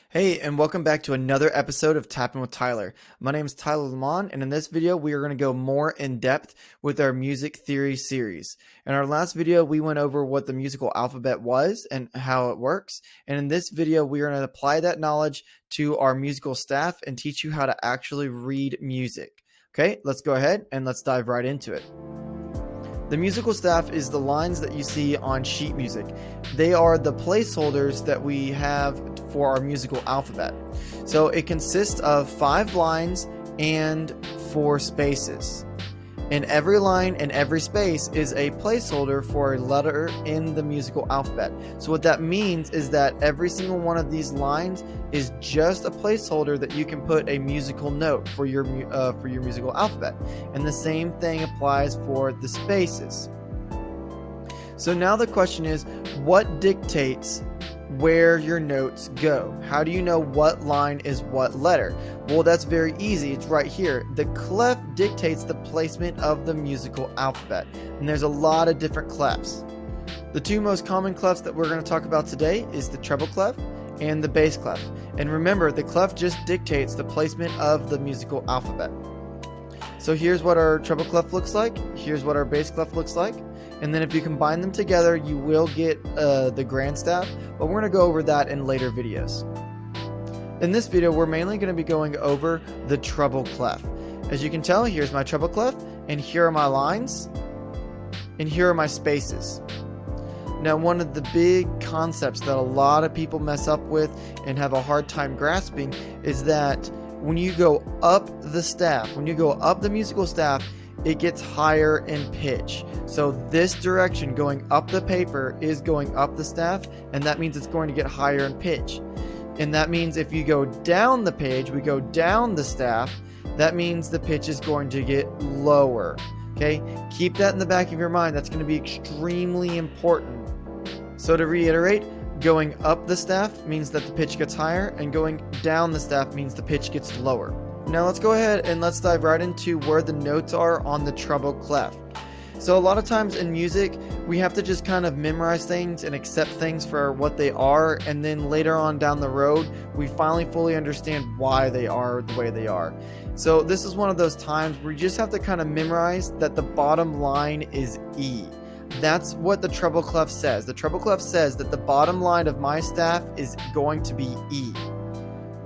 Hey, and welcome back to another episode of Tappin with Tyler. My name is Tyler Lemmond, and in this video, we are going to go more in depth with our music theory series. In our last video, we went over what the musical alphabet was and how it works. And in this video, we are going to apply that knowledge to our musical staff and teach you how to actually read music. Okay, let's go ahead and let's dive right into it. The musical staff is the lines that you see on sheet music. They are the placeholders that we have for our musical alphabet. So it consists of 5 lines and 4 spaces. And every line and every space is a placeholder for a letter in the musical alphabet. So what that means is that every single one of these lines is just a placeholder that you can put a musical note for your musical alphabet. And the same thing applies for the spaces. So now the question is, what dictates where your notes go? How do you know what line is what letter? Well, that's very easy. It's right here. The clef dictates the placement of the musical alphabet, and there's a lot of different clefs. The 2 most common clefs that we're going to talk about today is the treble clef and the bass clef. And remember, the clef just dictates the placement of the musical alphabet. So here's what our treble clef looks like. Here's what our bass clef looks like. And then if you combine them together, you will get the grand staff, but we're going to go over that in later videos. In this video, we're mainly going to be going over the treble clef. As you can tell, here's my treble clef, and here are my lines, and here are my spaces. Now, one of the big concepts that a lot of people mess up with and have a hard time grasping is that when you go up the staff, when you go up the musical staff, it gets higher in pitch. So this direction going up the paper is going up the staff, and that means it's going to get higher in pitch. And that means if you go down the page, we go down the staff, that means the pitch is going to get lower. Okay, keep that in the back of your mind. That's going to be extremely important. So to reiterate, going up the staff means that the pitch gets higher, and going down the staff means the pitch gets lower. Now let's go ahead and let's dive right into where the notes are on the treble clef. So a lot of times in music, we have to just kind of memorize things and accept things for what they are, and then later on down the road, we finally fully understand why they are the way they are. So this is one of those times where you just have to kind of memorize that the bottom line is E. That's what the treble clef says. The treble clef says that the bottom line of my staff is going to be E.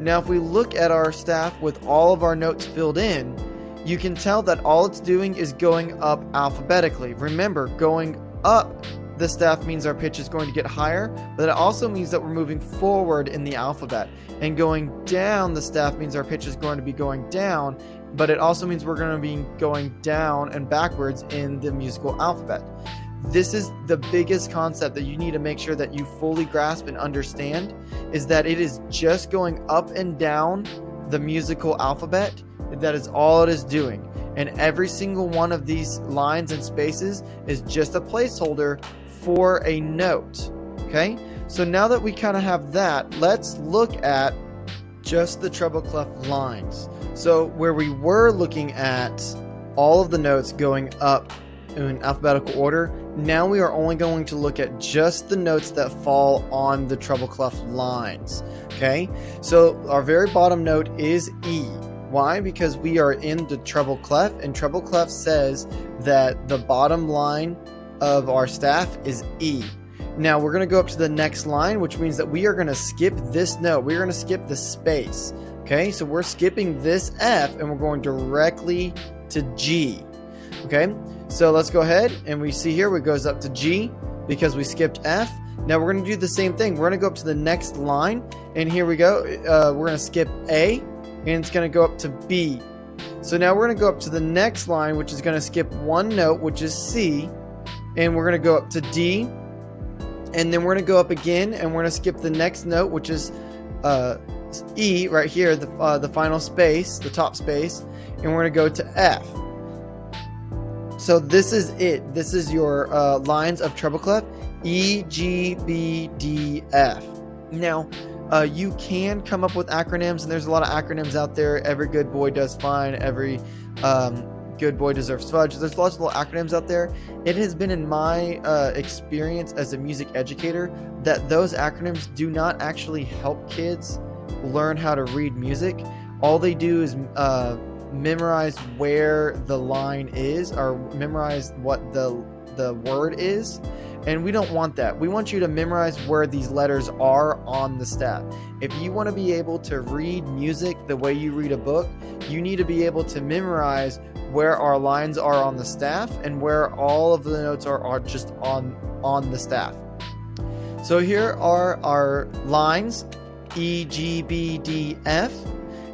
Now, if we look at our staff with all of our notes filled in, you can tell that all it's doing is going up alphabetically. Remember, going up the staff means our pitch is going to get higher, but it also means that we're moving forward in the alphabet. And going down the staff means our pitch is going to be going down, but it also means we're going to be going down and backwards in the musical alphabet. This is the biggest concept that you need to make sure that you fully grasp and understand, is that it is just going up and down the musical alphabet. That is all it is doing. And every single one of these lines and spaces is just a placeholder for a note. Okay? So now that we kind of have that, let's look at just the treble clef lines. So where we were looking at all of the notes going up in alphabetical order, now we are only going to look at just the notes that fall on the treble clef lines. Okay, so our very bottom note is E. Why? Because we are in the treble clef, and treble clef says that the bottom line of our staff is E. Now we're going to go up to the next line, which means that we are going to skip this note. We're going to skip the space. Okay, so we're skipping this F and we're going directly to G. Okay, so let's go ahead, and we see here it goes up to G because we skipped F. Now we're going to do the same thing. We're going to go up to the next line, and here we go. We're going to skip A, and it's going to go up to B. So now we're going to go up to the next line, which is going to skip one note, which is C, and we're going to go up to D, and then we're going to go up again, and we're going to skip the next note, which is E right here, the final space, the top space, and we're going to go to F. So this is it. This is your lines of treble clef, E, G, B, D, F. Now, you can come up with acronyms, and there's a lot of acronyms out there. Every good boy does fine. Every good boy deserves fudge. There's lots of little acronyms out there. It has been in my experience as a music educator that those acronyms do not actually help kids learn how to read music, all they do is memorize where the line is, or memorize what the word is. And we don't want that. We want you to memorize where these letters are on the staff. If you want to be able to read music the way you read a book, you need to be able to memorize where our lines are on the staff and where all of the notes are just on the staff. So here are our lines, E, G, B, D, F.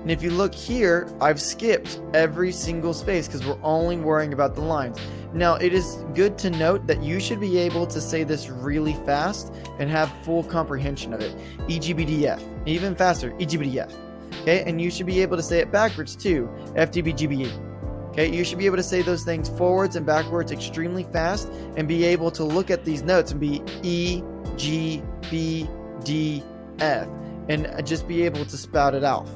And if you look here, I've skipped every single space because we're only worrying about the lines. Now, it is good to note that you should be able to say this really fast and have full comprehension of it. EGBDF, even faster, EGBDF. Okay, and you should be able to say it backwards too, FDBGBE. Okay, you should be able to say those things forwards and backwards extremely fast and be able to look at these notes and be E, G, B, D, F, and just be able to spout it out.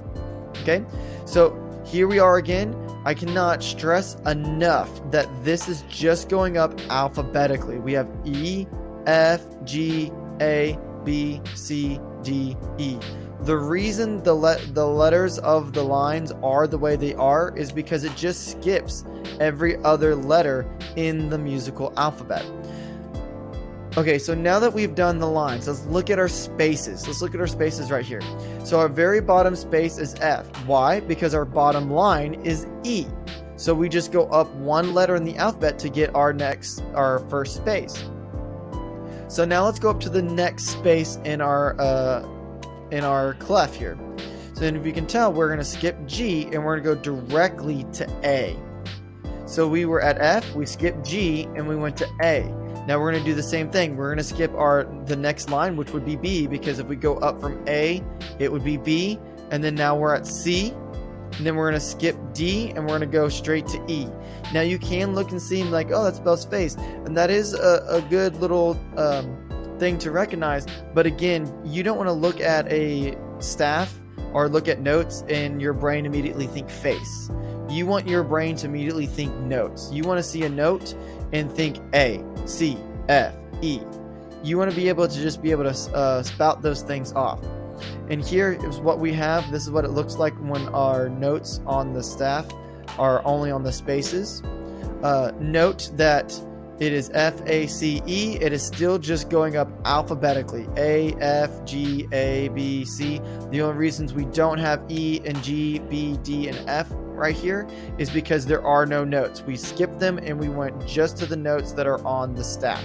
Okay, so here we are again. I cannot stress enough that this is just going up alphabetically. We have E, F, G, A, B, C, D, E. The reason the letters of the lines are the way they are is because it just skips every other letter in the musical alphabet. Okay, so now that we've done the lines, let's look at our spaces. Let's look at our spaces right here. So our very bottom space is F. Why? Because our bottom line is E. So we just go up one letter in the alphabet to get our first space. So now let's go up to the next space in our clef here. So then if you can tell, we're going to skip G and we're going to go directly to A. So we were at F, we skipped G, and we went to A. Now we're going to do the same thing. We're going to skip the next line, which would be B, because if we go up from A, it would be B, and then now we're at C, and then we're going to skip D, and we're going to go straight to E. Now you can look and see like, oh, that's spelled space, and that is a good little thing to recognize. But again, you don't want to look at a staff or look at notes and your brain immediately think face. You want your brain to immediately think notes. You want to see a note and think A, C, F, E. You want to be able to just be able to spout those things off. And here is what we have. This is what it looks like when our notes on the staff are only on the spaces. Note that it is F, A, C, E. It is still just going up alphabetically. A, F, G, A, B, C. The only reasons we don't have E and G, B, D, and F right here is because there are no notes. We skipped them and we went just to the notes that are on the staff.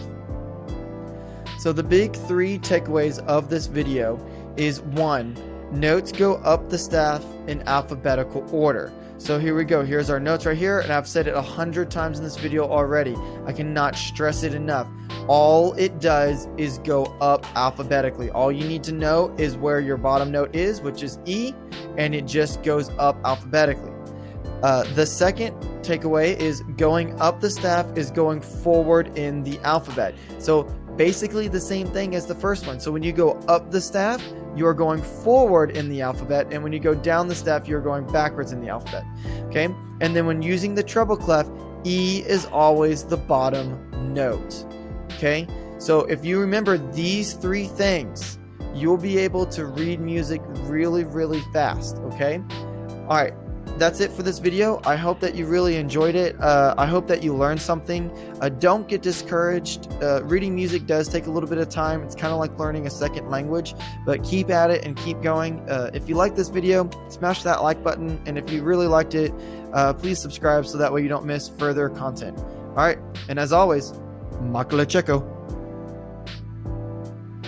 So the big three takeaways of this video is 1, notes go up the staff in alphabetical order. So here we go. Here's our notes right here, and I've said it 100 times in this video already. I cannot stress it enough. All it does is go up alphabetically. All you need to know is where your bottom note is, which is E, and it just goes up alphabetically. The second takeaway is going up the staff is going forward in the alphabet. So basically the same thing as the first one. So when you go up the staff, you are going forward in the alphabet, and when you go down the staff, you're going backwards in the alphabet. Okay, and then when using the treble clef, E is always the bottom note. Okay, so if you remember these three things, you'll be able to read music really, really fast. Okay, all right. That's it for this video. I hope that you really enjoyed it. I hope that you learned something. Don't get discouraged. Reading music does take a little bit of time. It's kind of like learning a second language, but keep at it and keep going. If you like this video, smash that like button. And if you really liked it, please subscribe so that way you don't miss further content. All right. And as always, Makale Checo.